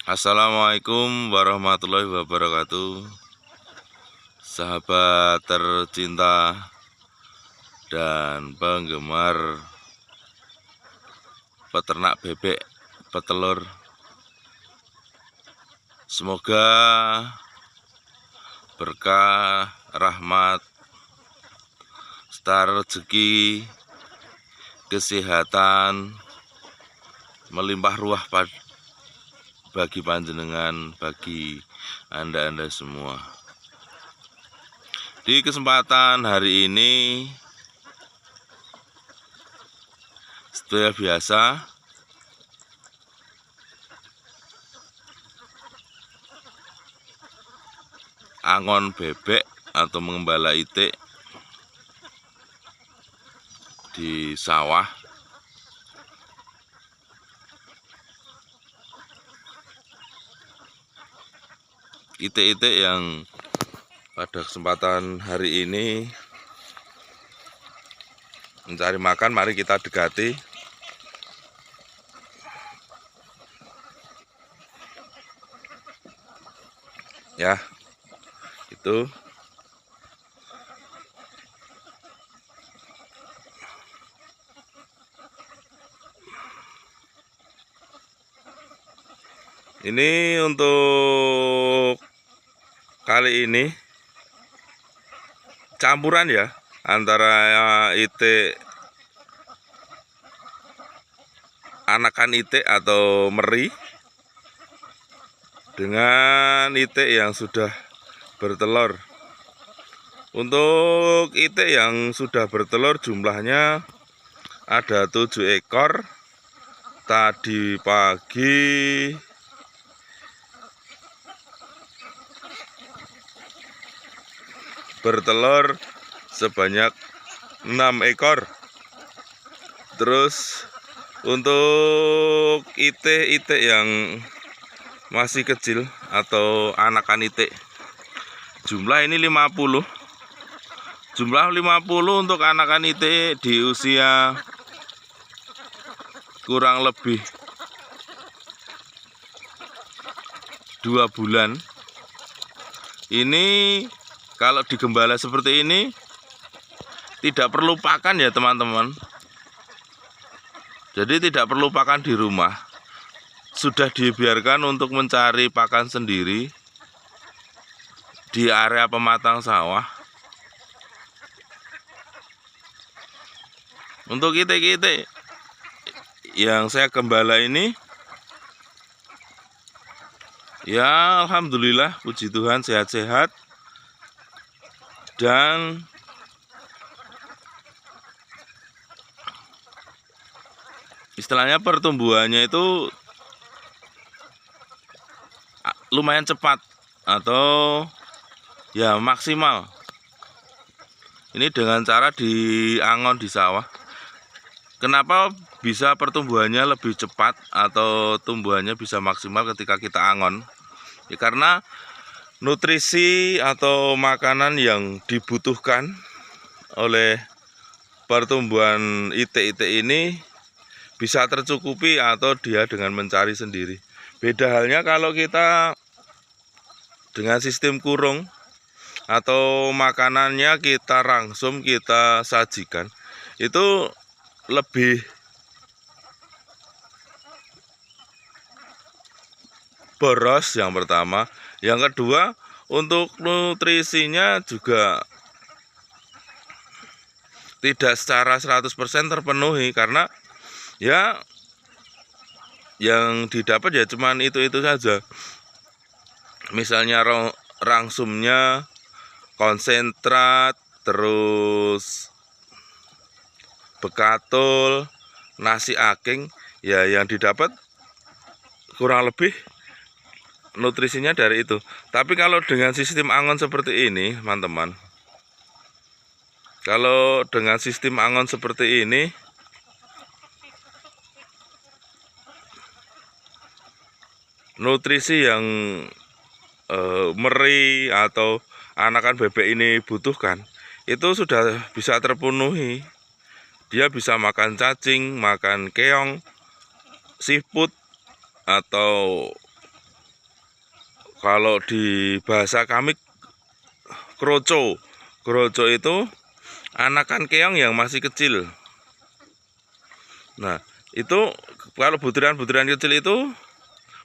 Assalamualaikum warahmatullahi wabarakatuh. Sahabat tercinta dan penggemar peternak bebek petelur, semoga berkah, rahmat, serta rezeki, kesehatan melimpah ruah bagi panjenengan, bagi anda semua. Di kesempatan hari ini, seperti biasa, angon bebek atau mengembala itik di sawah. Itik-itik yang pada kesempatan hari ini mencari makan, mari kita dekati. Ya, itu ini untuk kali ini campuran ya, antara itik anakan itik atau meri dengan itik yang sudah bertelur. Untuk itik yang sudah bertelur jumlahnya ada 7 ekor. Tadi pagi bertelur sebanyak 6 ekor. Terus untuk itik-itik yang masih kecil atau anakan itik, jumlah ini 50. Jumlah 50 untuk anakan itik di usia kurang lebih 2 bulan. Ini kalau digembala seperti ini tidak perlu pakan ya teman-teman. Jadi tidak perlu pakan di rumah. Sudah dibiarkan untuk mencari pakan sendiri di area pematang sawah. Untuk itik-itik yang saya gembala ini, ya alhamdulillah, puji Tuhan sehat-sehat. Dan istilahnya pertumbuhannya itu lumayan cepat atau ya maksimal. Ini dengan cara diangon di sawah. Kenapa bisa pertumbuhannya lebih cepat atau tumbuhannya bisa maksimal ketika kita angon? Ya karena nutrisi atau makanan yang dibutuhkan oleh pertumbuhan itik-itik ini bisa tercukupi atau dia dengan mencari sendiri. Beda halnya kalau kita dengan sistem kurung atau makanannya kita rangsum, kita sajikan, itu lebih boros yang pertama. Yang kedua, untuk nutrisinya juga tidak secara 100% terpenuhi, karena ya yang didapat ya cuman itu saja. Misalnya rangsumnya, konsentrat, terus bekatul, nasi aking, ya yang didapat kurang lebih nutrisinya dari itu. Tapi kalau dengan sistem angon seperti ini, teman-teman, kalau dengan sistem angon seperti ini, nutrisi yang meri atau anakan bebek ini butuhkan itu sudah bisa terpenuhi. Dia bisa makan cacing, makan keong, siput, atau Kalau di bahasa kami kroco. Kroco itu anakan keong yang masih kecil. Nah, itu kalau butiran-butiran kecil itu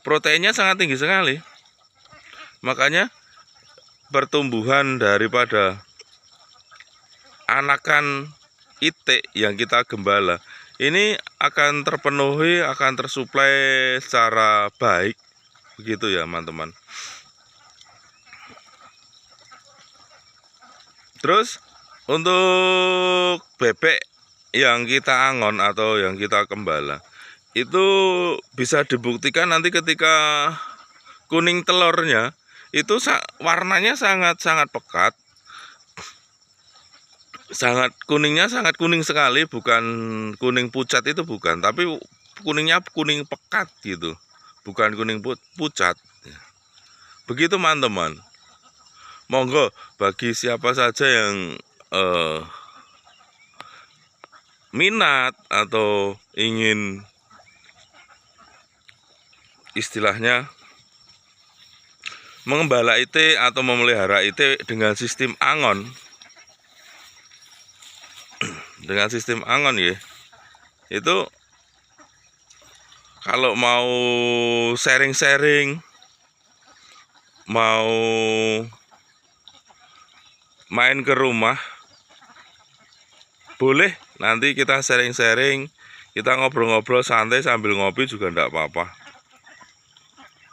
proteinnya sangat tinggi sekali. Makanya pertumbuhan daripada anakan itik yang kita gembala ini akan terpenuhi, akan tersuplai secara baik. Begitu ya, teman-teman. Terus untuk bebek yang kita angon atau yang kita gembala itu bisa dibuktikan nanti ketika kuning telurnya itu warnanya sangat pekat, kuningnya sangat kuning sekali, bukan kuning pucat, itu bukan, tapi kuningnya kuning pekat gitu, bukan kuning pucat. Begitu teman-teman. Monggo bagi siapa saja yang minat atau ingin istilahnya mengembala itik atau memelihara itik dengan sistem angon. Dengan sistem angon ya. Itu kalau mau sharing-sharing, mau main ke rumah, boleh, nanti kita sharing-sharing, kita ngobrol-ngobrol santai sambil ngopi juga enggak apa-apa.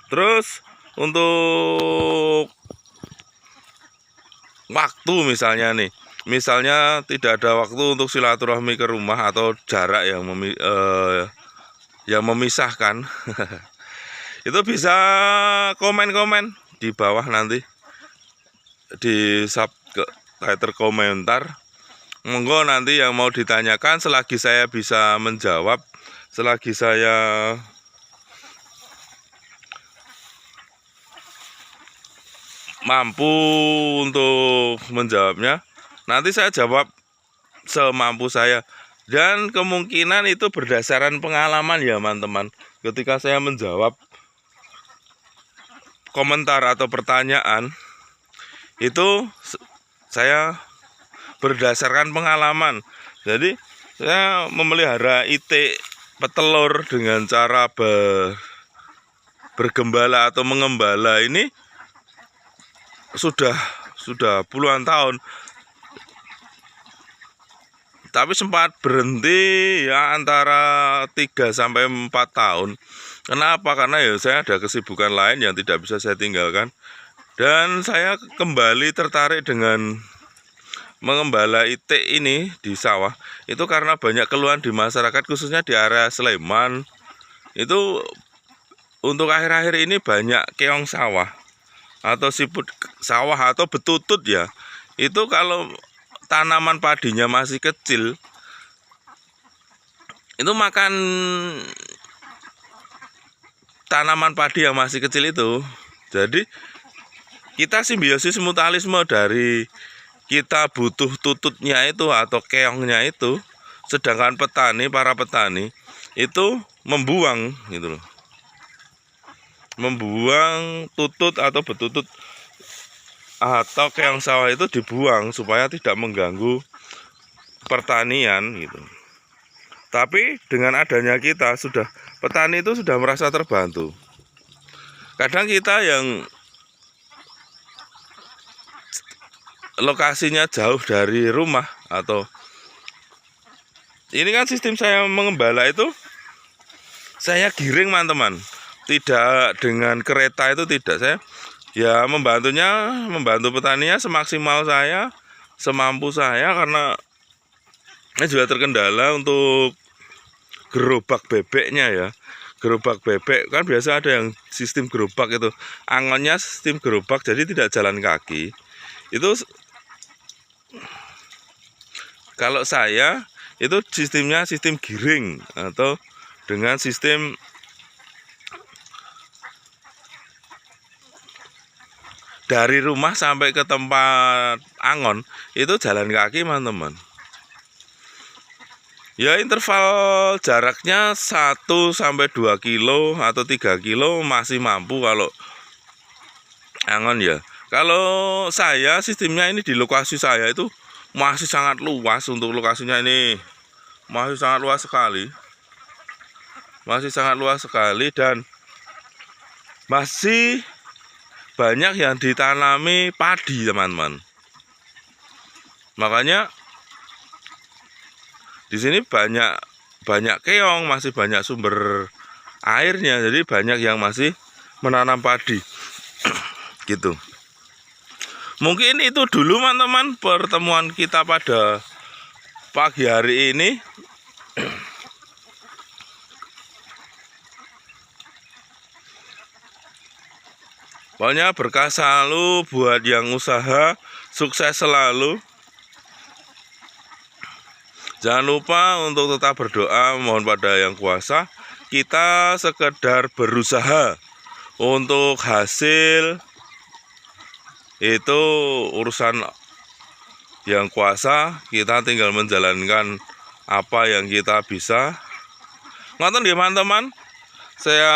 Terus untuk waktu misalnya tidak ada waktu untuk silaturahmi ke rumah atau jarak yang memisahkan, itu bisa komen-komen di bawah nanti di subtitle komentar. Monggo nanti yang mau ditanyakan selagi saya bisa menjawab, selagi saya mampu untuk menjawabnya, nanti saya jawab semampu saya. Dan kemungkinan itu berdasarkan pengalaman ya teman-teman. Ketika saya menjawab komentar atau pertanyaan, itu saya berdasarkan pengalaman. Jadi saya memelihara itik petelur dengan cara bergembala atau mengembala ini sudah puluhan tahun. Tapi sempat berhenti ya antara 3-4 tahun. Kenapa? Karena ya saya ada kesibukan lain yang tidak bisa saya tinggalkan. Dan saya kembali tertarik dengan mengembala itik ini di sawah. Itu karena banyak keluhan di masyarakat, khususnya di area Sleman. Itu untuk akhir-akhir ini banyak keong sawah atau siput sawah atau betutut ya. Itu kalau tanaman padinya masih kecil, itu makan tanaman padi yang masih kecil itu. Jadi kita simbiosis mutualisme, dari kita butuh tututnya itu atau keongnya itu, sedangkan para petani itu membuang gitu loh. Membuang tutut atau betutut atau keong sawah itu dibuang supaya tidak mengganggu pertanian gitu. Tapi dengan adanya kita, petani itu sudah merasa terbantu. Kadang kita yang lokasinya jauh dari rumah, atau ini kan sistem saya mengembala itu saya giring teman-teman, tidak dengan kereta, itu tidak. Saya ya membantu petaninya semaksimal saya, semampu saya, karena ini juga terkendala untuk gerobak bebeknya ya. Gerobak bebek kan biasa ada yang sistem gerobak, itu angonnya sistem gerobak, jadi tidak jalan kaki. Itu kalau saya itu sistemnya sistem giring atau dengan sistem dari rumah sampai ke tempat angon itu jalan kaki teman-teman. Ya interval jaraknya 1-2 kilo atau 3 kilo masih mampu kalau angon ya. Kalau saya sistemnya ini di lokasi saya itu masih sangat luas. Untuk lokasinya ini masih sangat luas sekali. Masih sangat luas sekali dan masih banyak yang ditanami padi, teman-teman. Makanya di sini banyak keong, masih banyak sumber airnya, jadi banyak yang masih menanam padi. Gitu. Mungkin itu dulu, teman-teman, pertemuan kita pada pagi hari ini. Pokoknya berkah selalu buat yang usaha, sukses selalu. Jangan lupa untuk tetap berdoa, mohon pada Yang Kuasa. Kita sekedar berusaha, untuk hasil itu urusan Yang Kuasa. Kita tinggal menjalankan apa yang kita bisa. Ngoten nggih, teman-teman. Saya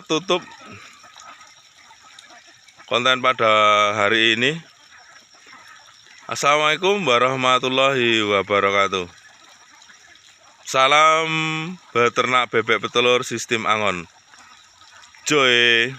tutup konten pada hari ini. Assalamualaikum warahmatullahi wabarakatuh. Salam beternak bebek petelur sistem angon. Joy.